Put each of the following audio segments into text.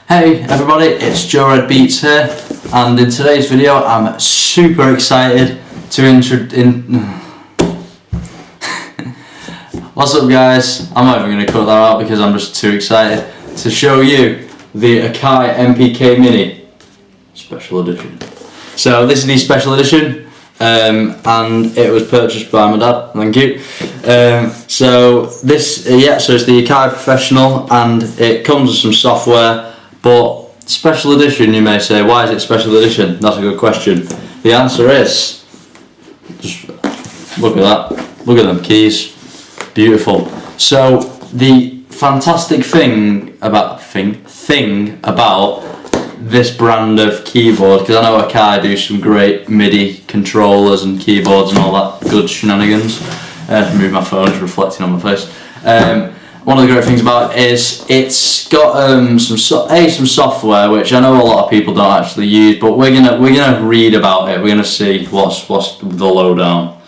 Hey everybody, it's Joe Red Beats here, and in today's video I'm super excited to What's up guys? I'm not even going to cut that out because I'm just too excited to show you the Akai MPK Mini Special Edition. So this is the Special Edition, and it was purchased by my dad, thank you. So it's the Akai Professional, and it comes with some software. But Special Edition, you may say, why is it Special Edition? That's a good question. The answer is, just look at that, look at them keys, beautiful. So the fantastic thing about this brand of keyboard, because I know Akai do some great MIDI controllers and keyboards and all that good shenanigans. Move my phone, it's reflecting on my face. One of the great things about it is it's got some software which I know a lot of people don't actually use, but we're gonna read about it. We're gonna see what's the lowdown.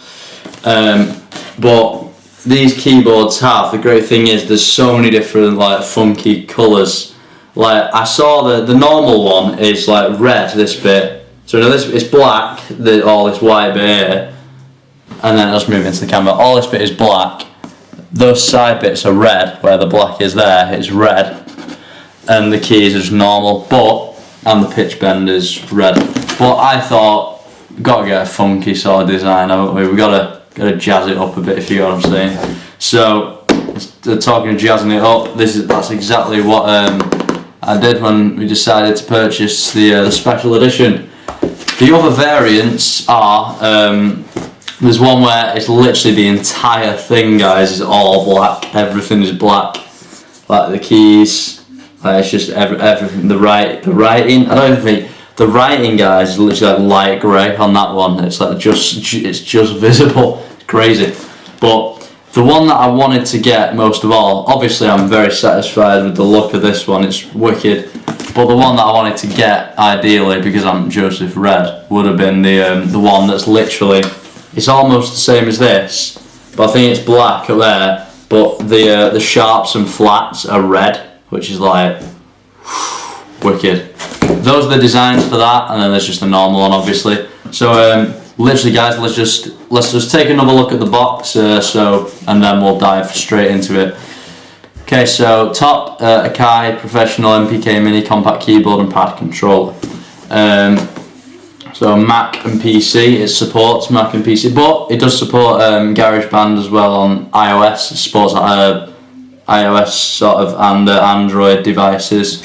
But these keyboards the great thing is there's so many different funky colours. Like I saw the normal one is like red, this bit. So now this is black, all this white bit here, and then let's move into the camera. All this bit is black. Those side bits are red, where the black is there, it's red, and the keys are just normal, and the pitch bend is red. But I thought, gotta get a funky sort of design, haven't we? We gotta jazz it up a bit, if you know what I'm saying. So, talking of jazzing it up, that's exactly what I did when we decided to purchase the Special Edition. The other variants are, there's one where it's literally the entire thing, guys, is all black. Everything is black, like the keys. It's just everything. The writing. I don't even think the writing, guys, is literally like light grey on that one. It's like it's just visible. It's crazy. But the one that I wanted to get most of all, obviously, I'm very satisfied with the look of this one. It's wicked. But the one that I wanted to get, ideally, because I'm Joseph Red, would have been the one that's literally. It's almost the same as this, but I think it's black up there, but the sharps and flats are red, which is like wicked. Those are the designs for that, and then there's just a normal one, obviously. So literally, guys, let's just take another look at the box, and then we'll dive straight into it. Okay, so top Akai Professional MPK Mini Compact Keyboard and Pad Controller. So Mac and PC, it supports Mac and PC, but it does support GarageBand as well on iOS. It supports iOS sort of and Android devices,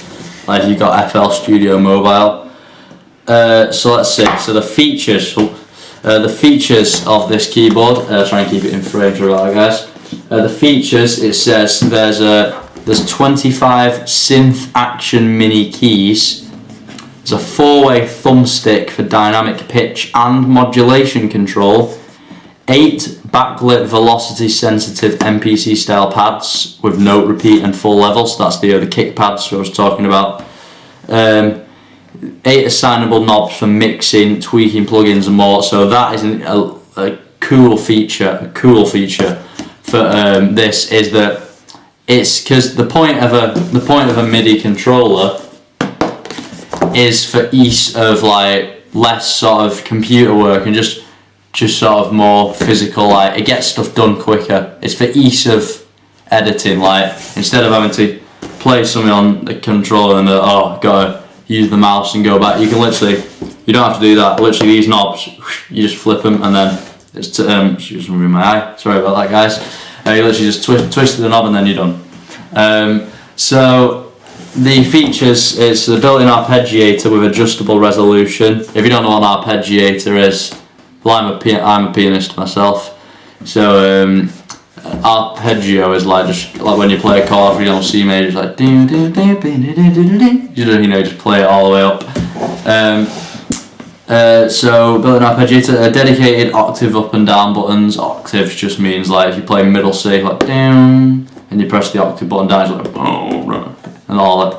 like you've got FL Studio Mobile. So let's see. So the features of this keyboard. Try and keep it in frame for that, guys. The features, it says there's 25 synth action mini keys. It's a 4-way thumbstick for dynamic pitch and modulation control, 8 backlit velocity sensitive MPC style pads with note repeat and full level, so that's the kick pads I was talking about, 8 assignable knobs for mixing, tweaking plugins and more. So that is a cool feature. For this is that it's because the point of a MIDI controller is for ease of less sort of computer work and just sort of more physical, it gets stuff done quicker. It's for ease of editing, instead of having to play something on the controller and gotta use the mouse and go back, you don't have to do that. Literally these knobs, you just flip them and then it's just moving my eye, sorry about that guys. You literally just twist the knob and then you're done. So the features, it's a built-in arpeggiator with adjustable resolution. If you don't know what an arpeggiator is, well, I'm a pianist myself. So arpeggio is just like when you play a chord for your C major, it's like just play it all the way up. So built-in arpeggiator, a dedicated octave up and down buttons. Octaves just means if you play middle C, down, and you press the octave button down, it's boom. And all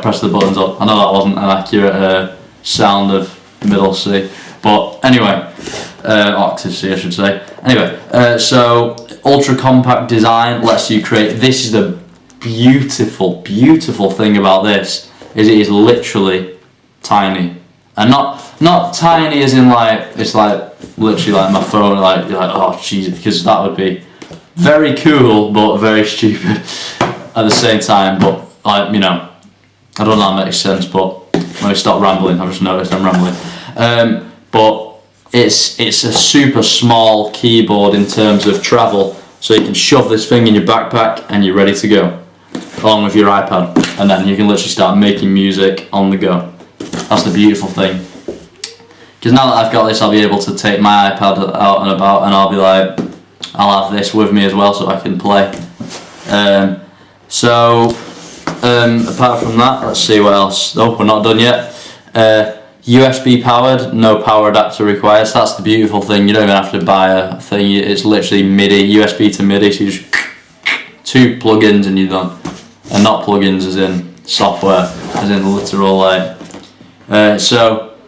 press the buttons up. I know that wasn't an accurate sound of middle C, but anyway, octave C I should say. Anyway, so ultra compact design lets you create. This is beautiful, beautiful thing about this is it is literally tiny, and not tiny as in like it's like literally like my phone. Like you're like, oh Jesus, because that would be very cool but very stupid at the same time. But like, you know, I don't know if that makes sense. But let me stop rambling. I've just noticed I'm rambling. But it's a super small keyboard in terms of travel, so you can shove this thing in your backpack and you're ready to go, along with your iPad, and then you can literally start making music on the go. That's the beautiful thing. Because now that I've got this, I'll be able to take my iPad out and about, and I'll be like, I'll have this with me as well, so I can play. Apart from that, let's see what else. Oh, we're not done yet. USB powered, no power adapter required. So that's the beautiful thing. You don't even have to buy a thing. It's literally MIDI, USB to MIDI. So you just 2 plugins and you're done. And not plugins as in software, as in literal like. So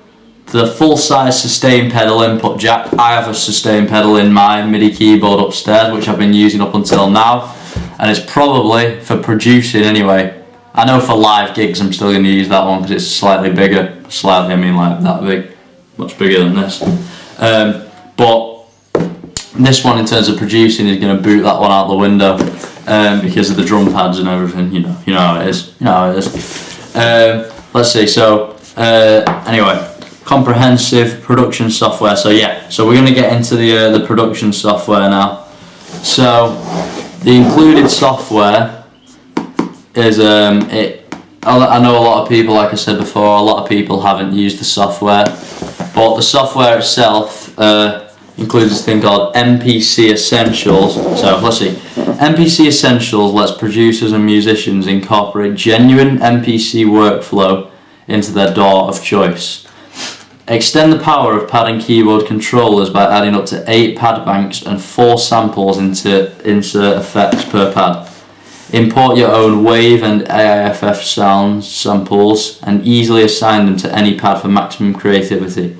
the full size sustain pedal input jack. I have a sustain pedal in my MIDI keyboard upstairs, which I've been using up until now, and it's probably for producing anyway. I know for live gigs I'm still going to use that one because it's slightly bigger. Slightly, I mean like that big, much bigger than this. But this one in terms of producing is going to boot that one out the window because of the drum pads and everything. You know how it is. You know how it is. Let's see. So anyway, comprehensive production software. So yeah, so we're going to get into the production software now. So the included software is I know a lot of people, like I said before, a lot of people haven't used the software, but the software itself includes this thing called MPC Essentials. So let's see, MPC Essentials lets producers and musicians incorporate genuine MPC workflow into their DAW of choice. Extend the power of pad and keyboard controllers by adding up to 8 pad banks and 4 samples into insert effects per pad. Import your own wave and AIFF sounds samples and easily assign them to any pad for maximum creativity.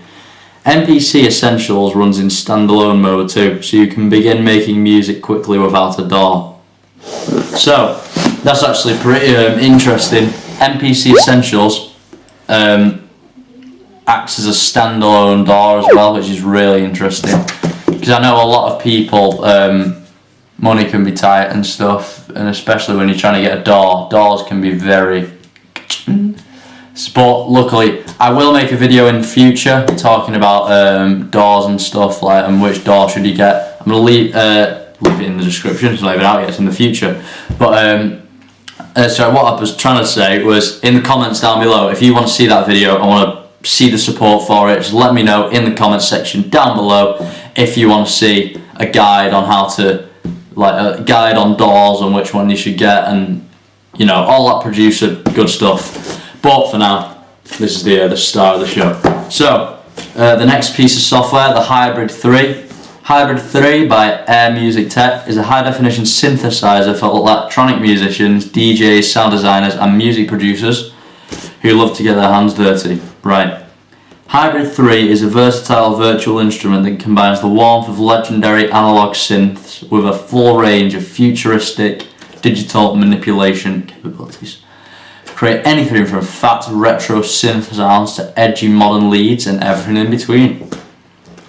MPC Essentials runs in standalone mode too, so you can begin making music quickly without a DAW. So that's actually pretty interesting. MPC Essentials acts as a standalone DAW as well, which is really interesting, because I know a lot of people, money can be tight and stuff, and especially when you're trying to get a DAW. DAWs can be very... But luckily, I will make a video in the future talking about DAWs and stuff, like, and which DAW should you get. I'm going to leave it in the description, it's not even out yet, it's in the future. But so what I was trying to say was, in the comments down below, if you want to see that video, I want to see the support for it, just let me know in the comments section down below if you want to see a guide on how to, like a guide on DAWs and which one you should get, and you know, all that producer good stuff. But for now, this is the start of the show. So the next piece of software, the Hybrid 3. Hybrid 3 by Air Music Tech is a high definition synthesizer for electronic musicians, DJs, sound designers and music producers who love to get their hands dirty. Right. Hybrid 3 is a versatile virtual instrument that combines the warmth of legendary analog synths with a full range of futuristic digital manipulation capabilities. Create anything from fat retro synth sounds to edgy modern leads and everything in between.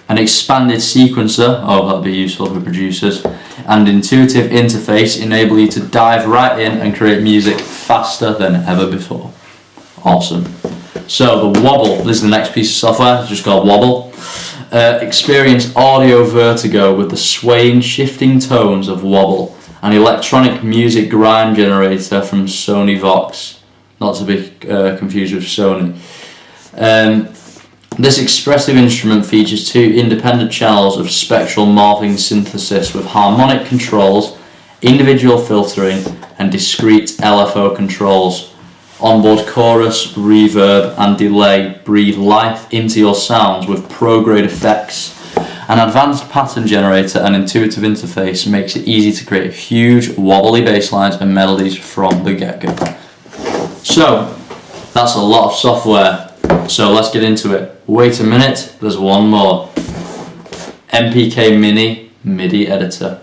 An expanded sequencer, oh that'll be useful for producers, and intuitive interface enable you to dive right in and create music faster than ever before. Awesome. So the Wobble, this is the next piece of software, it's just called Wobble. Experience audio vertigo with the swaying, shifting tones of Wobble, an electronic music grime generator from Sony Vox, not to be confused with Sony. This expressive instrument features 2 independent channels of spectral morphing synthesis with harmonic controls, individual filtering, and discrete LFO controls. Onboard chorus, reverb, and delay breathe life into your sounds with pro-grade effects. An advanced pattern generator and intuitive interface makes it easy to create huge, wobbly bass lines and melodies from the get-go. So, that's a lot of software. So let's get into it. Wait a minute, there's one more. MPK Mini MIDI editor.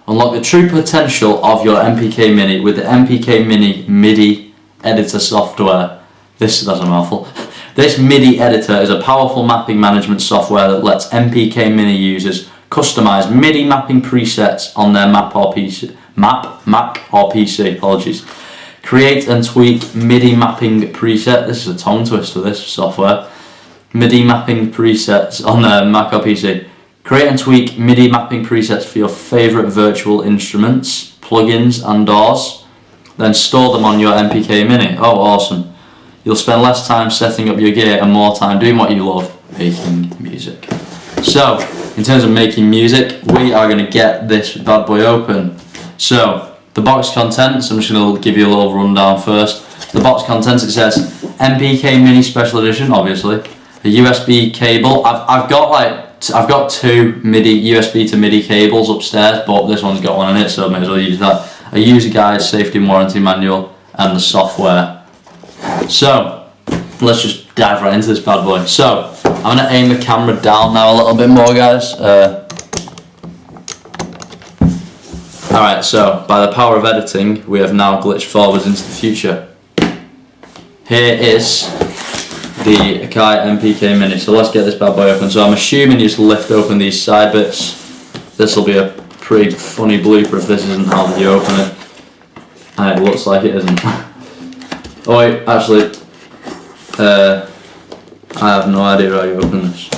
Unlock the true potential of your MPK Mini with the MPK Mini MIDI editor software. That's a mouthful. This MIDI editor is a powerful mapping management software that lets MPK Mini users customize MIDI mapping presets on their Mac or PC. Apologies. Create and tweak MIDI mapping preset. This is a tongue twister, this software. MIDI mapping presets on their Mac or PC. Create and tweak MIDI mapping presets for your favorite virtual instruments, plugins, and DAWs. Then store them on your MPK Mini. Oh, awesome. You'll spend less time setting up your gear and more time doing what you love, making music. So, in terms of making music, we are going to get this bad boy open. So, the box contents, I'm just going to give you a little rundown first. The box contents, it says MPK Mini Special Edition, obviously. A USB cable. I've got two USB to MIDI cables upstairs, but this one's got one in it, so I may as well use that. A user guide, safety and warranty manual, and the software. So, let's just dive right into this bad boy. So, I'm going to aim the camera down now a little bit more, guys. Alright, so, by the power of editing, we have now glitched forwards into the future. Here is the Akai MPK Mini. So let's get this bad boy open. So I'm assuming you just lift open these side bits. This will be a pretty funny blooper if this isn't how you open it. And it looks like it isn't. Oh wait, actually, I have no idea how you open this.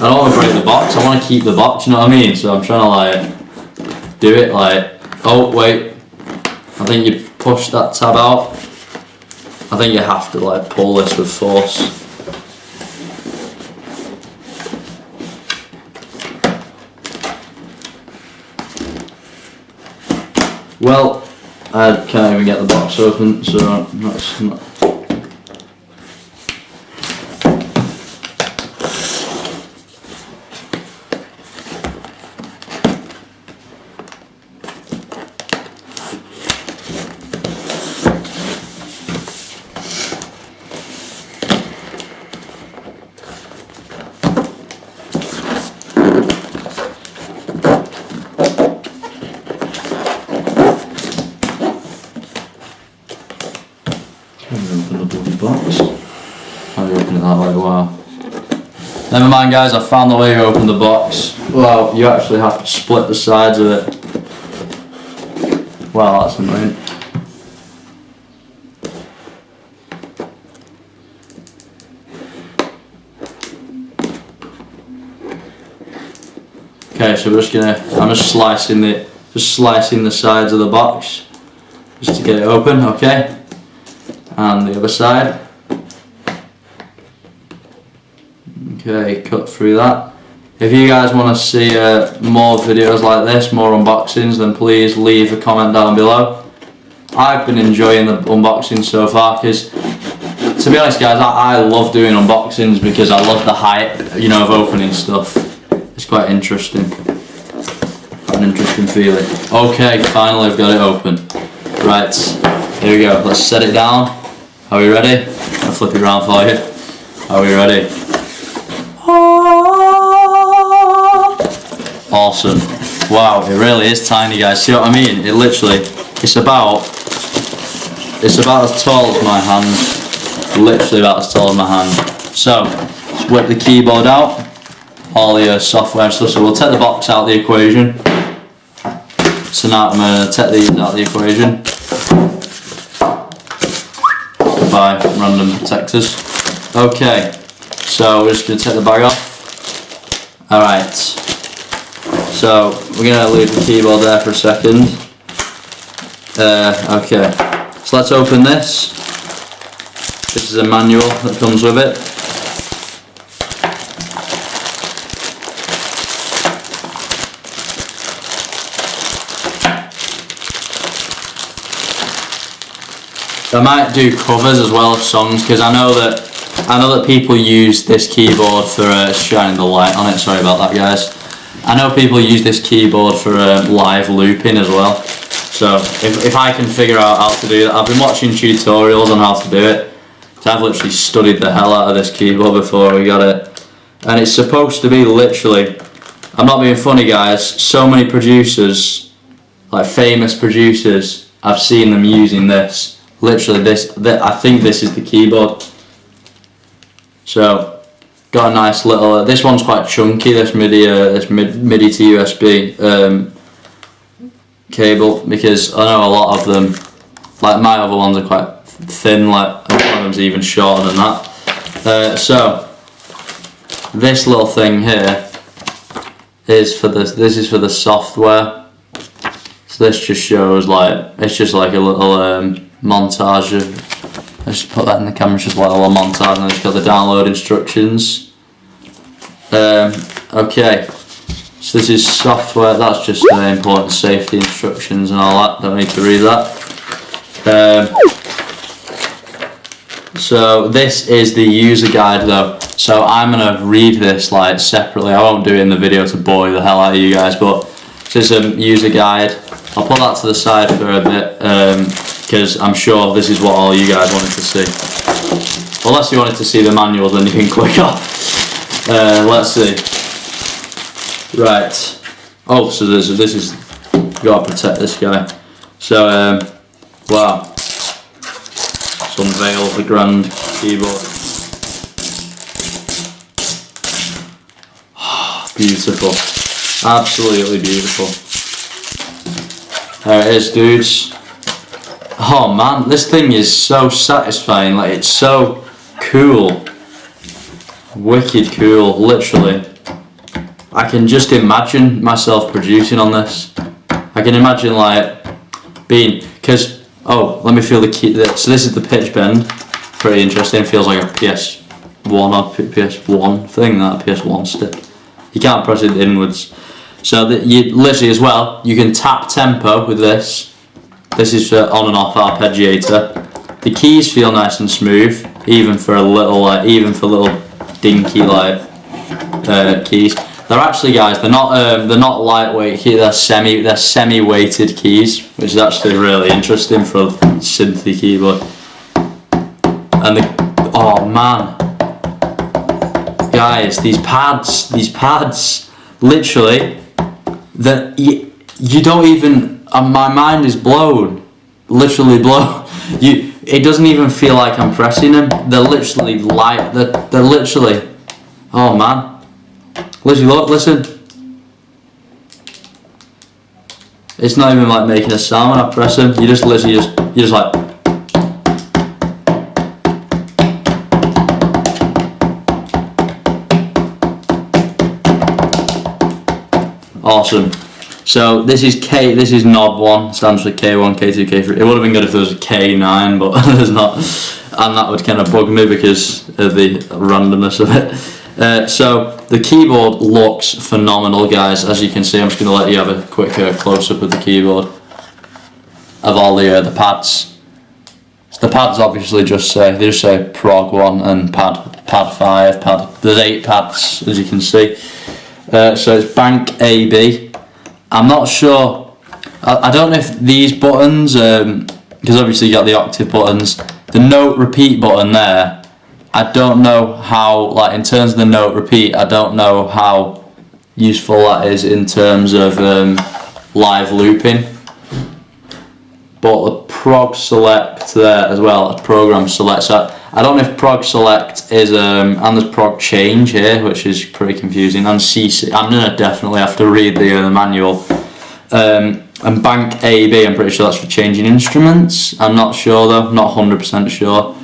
I don't want to break the box, I want to keep the box, you know what I mean? So I'm trying to like, do it like, oh wait, I think you push that tab out. I think you have to like pull this with force. Well, I can't even get the box open, so that's not. Open the bloody box. How do you open it that way? Wow. Never mind, guys, I found the way to open the box. Wow, you actually have to split the sides of it. Wow, that's annoying. Okay, so I'm just slicing the sides of the box just to get it open, okay? And the other side. Okay, cut through that. If you guys want to see more videos like this, more unboxings, then please leave a comment down below. I've been enjoying the unboxing so far because, to be honest guys, I love doing unboxings because I love the hype, you know, of opening stuff. It's quite interesting. Quite an interesting feeling. Okay, finally I've got it open. Right, here we go. Let's set it down. Are we ready? I'll flip it around for you. Are we ready? Awesome. Wow, it really is tiny, guys. See what I mean? It literally, it's about as tall as my hand. Literally about as tall as my hand. So, let's whip the keyboard out. All the software and stuff. So we'll take the box out of the equation. So now I'm going to take these out of the equation. By random protectors. Okay, so we're just going to take the bag off. Alright, so we're going to leave the keyboard there for a second. Okay, so let's open this. This is a manual that comes with it. I might do covers as well of songs because I know that people use this keyboard for shining the light on it. Sorry about that, guys. I know people use this keyboard for live looping as well. So if I can figure out how to do that, I've been watching tutorials on how to do it. So I've literally studied the hell out of this keyboard before we got it. and it's supposed to be literally, I'm not being funny guys, so many producers, like famous producers, I've seen them using this. Literally I think this is the keyboard. So got a nice little, this one's quite chunky, this MIDI to USB cable, because I know a lot of them, like my other ones are quite thin, like one of them's even shorter than that. So this little thing here is for this is for the software. So this just shows, like, it's just like a little montage of, I just put that in the camera, it's just like a little montage, and it's got the download instructions. Okay, so this is software, that's just the important safety instructions and all that, don't need to read that. So this is the user guide though, so I'm going to read this like separately. I won't do it in the video to bore the hell out of you guys, but this is a user guide. I'll put that to the side for a bit, because I'm sure this is what all you guys wanted to see. Unless you wanted to see the manual, then you can click off. Let's see. Right. Oh, so this is, gotta protect this guy. So wow. Let's unveil the grand keyboard. Beautiful. Absolutely beautiful. There it is, dudes. Oh man, this thing is so satisfying, like it's so cool. Wicked cool, literally. I can just imagine myself producing on this. I can imagine like being, because, oh, let me feel the key. So this is the pitch bend. Pretty interesting, feels like a PS1 or PS1 thing, that PS1 stick. You can't press it inwards. So that you literally as well, you can tap tempo with this. This is for on and off arpeggiator. The keys feel nice and smooth, even for a little little dinky like keys. They're actually, guys, they're not lightweight. They're semi-weighted keys, which is actually really interesting for a synthy keyboard. And oh man, guys, these pads, literally. That you don't even, my mind is blown, literally blown. It doesn't even feel like I'm pressing them. They're literally light. They're literally, oh man, literally look, listen. It's not even like making a sound when I press them. You just literally you're just like. Awesome. So this is knob 1, stands for K1, K2, K3. It would have been good if there was a K9, but there's not, and that would kind of bug me because of the randomness of it. So the keyboard looks phenomenal, guys. As you can see, I'm just going to let you have a quick close-up of the keyboard, of all the pads. So the pads obviously just say prog 1 and pad 5. There's 8 pads, as you can see. So it's bank AB. I'm not sure. I don't know if these buttons, because obviously you got the octave buttons. The note repeat button there. I don't know how, like in terms of the note repeat, I don't know how useful that is in terms of live looping. But the prog select there as well, program select. So I don't know if prog select is and there's prog change here, which is pretty confusing. And CC, I'm gonna definitely have to read the manual. And bank AB, I'm pretty sure that's for changing instruments. I'm not sure though, not 100% sure.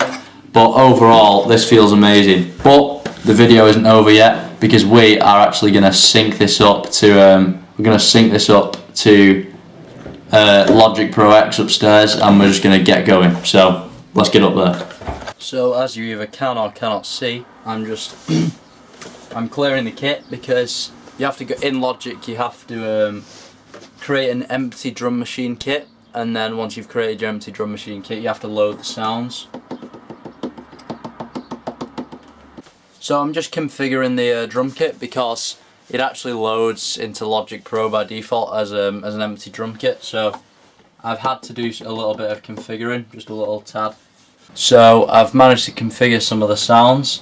But overall, this feels amazing. But the video isn't over yet because we are actually gonna sync this up to Logic Pro X upstairs, and we're just gonna get going. So let's get up there. So as you either can or cannot see, I'm clearing the kit because you have to go in Logic. You have to create an empty drum machine kit, and then once you've created your empty drum machine kit, you have to load the sounds. So I'm just configuring the drum kit because it actually loads into Logic Pro by default as an empty drum kit. So I've had to do a little bit of configuring, just a little tad. So I've managed to configure some of the sounds.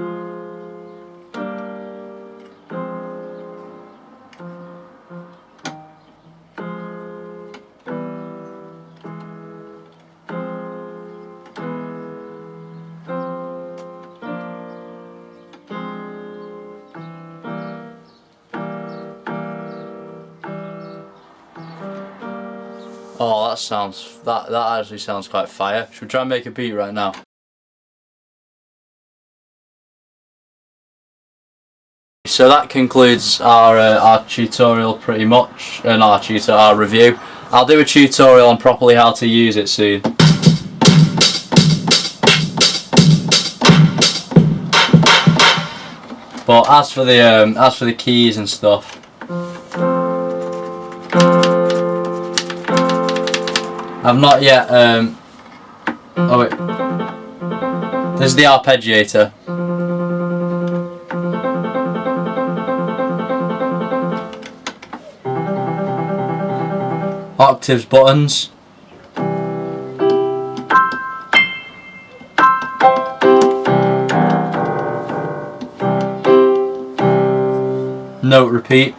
Oh, that actually sounds quite fire. Should we try and make a beat right now? So that concludes our tutorial pretty much, and our review. I'll do a tutorial on properly how to use it soon. But as for the keys and stuff, I've not yet. Oh wait, this is the arpeggiator. Octaves buttons. Note repeat.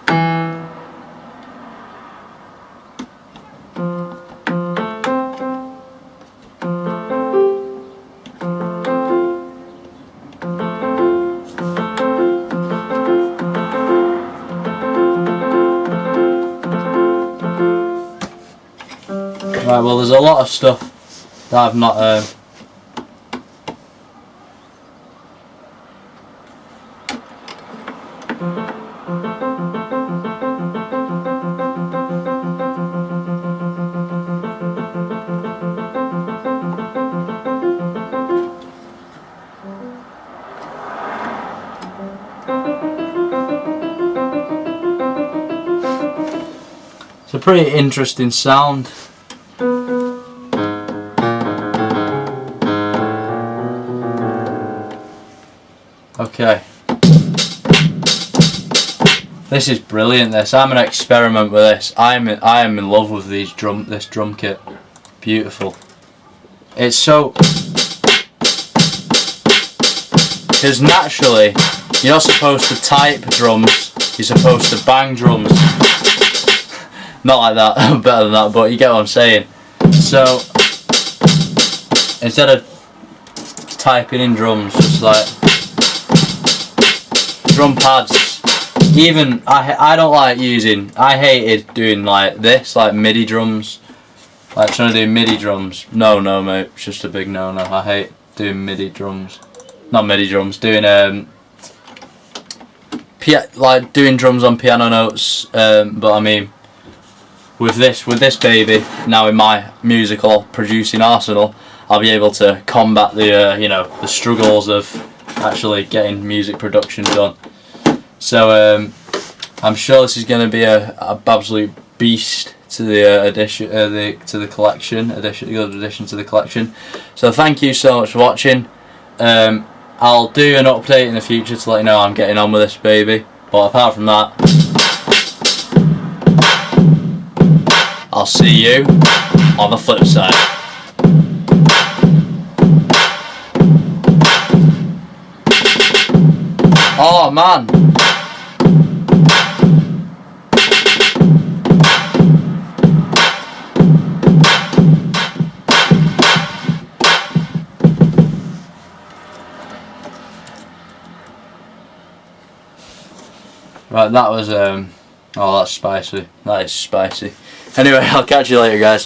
Right, well there's a lot of stuff that I've not it's a pretty interesting sound. Okay. This is brilliant. I'm gonna experiment with this. I am in love with this drum kit. Beautiful. It's so, because naturally you're not supposed to type drums. You're supposed to bang drums. Not like that. I'm better than that, but you get what I'm saying. So instead of typing in drums, just like drum pads. Even I don't like using. I hated doing like this, like MIDI drums. Like trying to do MIDI drums. No, mate. It's just a big no. I hate doing MIDI drums. Not MIDI drums. Doing like doing drums on piano notes. But I mean, with this baby now in my musical producing arsenal, I'll be able to combat the the struggles of actually getting music production done. So I'm sure this is going to be a absolute beast to the addition to the collection, good addition to the collection. So thank you so much for watching. I'll do an update in the future to let you know how I'm getting on with this baby. But apart from that, I'll see you on the flip side. Oh man! Right, that was oh, that's spicy. That is spicy. Anyway, I'll catch you later, guys.